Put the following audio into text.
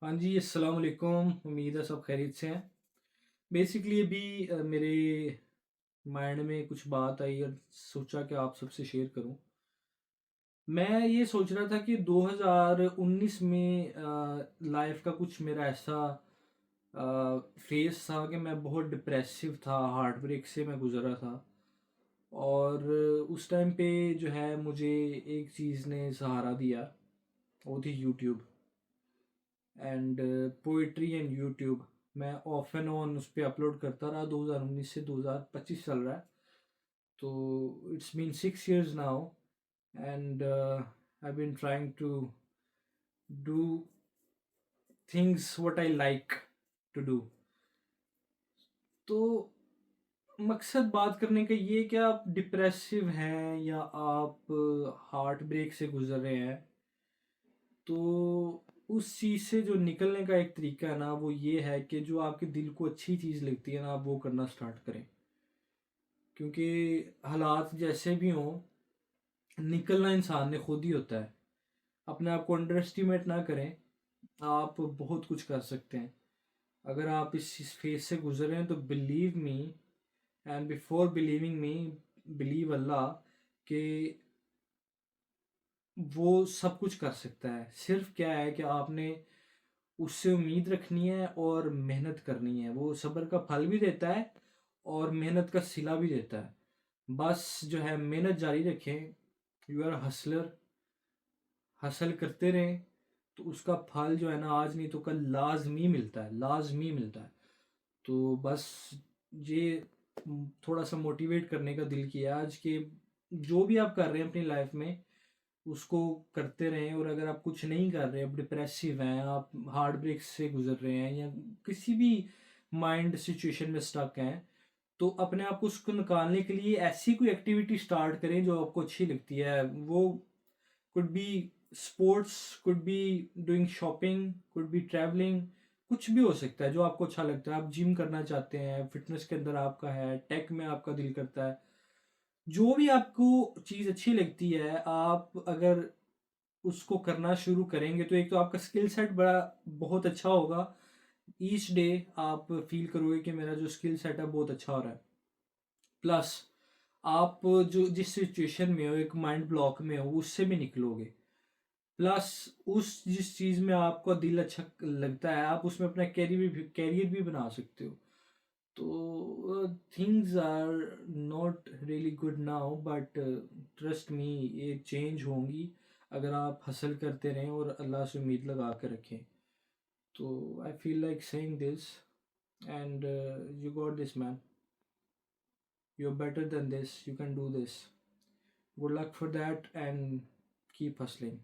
हाँ जी, अस्सलाम वालेकुम। उम्मीद है सब खैरियत से हैं। बेसिकली अभी मेरे माइंड में कुछ बात आई और सोचा कि आप सबसे शेयर करूं। मैं ये सोच रहा था कि 2019 में लाइफ का कुछ मेरा ऐसा फेस था कि मैं बहुत डिप्रेसिव था, हार्ट ब्रेक से मैं गुजरा था। और उस टाइम पे जो है मुझे एक चीज़ ने सहारा दिया, वो थी YouTube and poetry and YouTube. मैं ऑफ एंड ऑन उस पर अपलोड करता रहा, 2019 से 2025 चल रहा है। तो it's been 6 years now and I been trying to do things what I like to do. तो मकसद बात करने का ये कि आप डिप्रेसिव हैं या आप हार्ट ब्रेक से गुजर रहे हैं, तो उस चीज़ से जो निकलने का एक तरीका है ना, वो ये है कि जो आपके दिल को अच्छी चीज़ लगती है ना, आप वो करना स्टार्ट करें। क्योंकि हालात जैसे भी हों, निकलना इंसान ने खुद ही होता है। अपने आप को अंडर एस्टिमेट ना करें। आप बहुत कुछ कर सकते हैं। अगर आप इस फेज से गुजर रहे हैं तो believe me, and before believing me, believe Allah कि वो सब कुछ कर सकता है। सिर्फ क्या है कि आपने उससे उम्मीद रखनी है और मेहनत करनी है। वो सब्र का फल भी देता है और मेहनत का सिला भी देता है। बस जो है मेहनत जारी रखें। यू आर हसलर, हसल करते रहें, तो उसका फल जो है ना, आज नहीं तो कल लाजमी मिलता है, लाजमी मिलता है। तो बस ये थोड़ा सा मोटिवेट करने का दिल किया आज कि जो भी आप कर रहे हैं अपनी लाइफ में, उसको करते रहें। और अगर आप कुछ नहीं कर रहे, आप डिप्रेसिव हैं, आप हार्ट ब्रेक से गुजर रहे हैं या किसी भी माइंड सिचुएशन में स्टक हैं, तो अपने आप को उसको निकालने के लिए ऐसी कोई एक्टिविटी स्टार्ट करें जो आपको अच्छी लगती है। वो could be sports, could be doing shopping, could be travelling, कुछ भी हो सकता है जो आपको अच्छा लगता है। आप जिम करना चाहते हैं, फिटनेस के अंदर आपका है, टेक में आपका दिल करता है, जो भी आपको चीज़ अच्छी लगती है, आप अगर उसको करना शुरू करेंगे तो एक तो आपका स्किल सेट बड़ा बहुत अच्छा होगा। ईच डे आप फील करोगे कि मेरा जो स्किल सेट है बहुत अच्छा हो रहा है। प्लस आप जो जिस सिचुएशन में हो, एक माइंड ब्लॉक में हो, उससे भी निकलोगे। प्लस उस जिस चीज़ में आपका दिल अच्छा लगता है, आप उसमें अपना कैरियर भी बना सकते हो। तो things are not really good now, but trust me, ये चेंज होंगी अगर आप हसल करते रहें और अल्लाह से उम्मीद लगा कर रखें। तो I feel like saying this, and you got this man, you are better than this, you can do this. Good luck for that and keep hustling.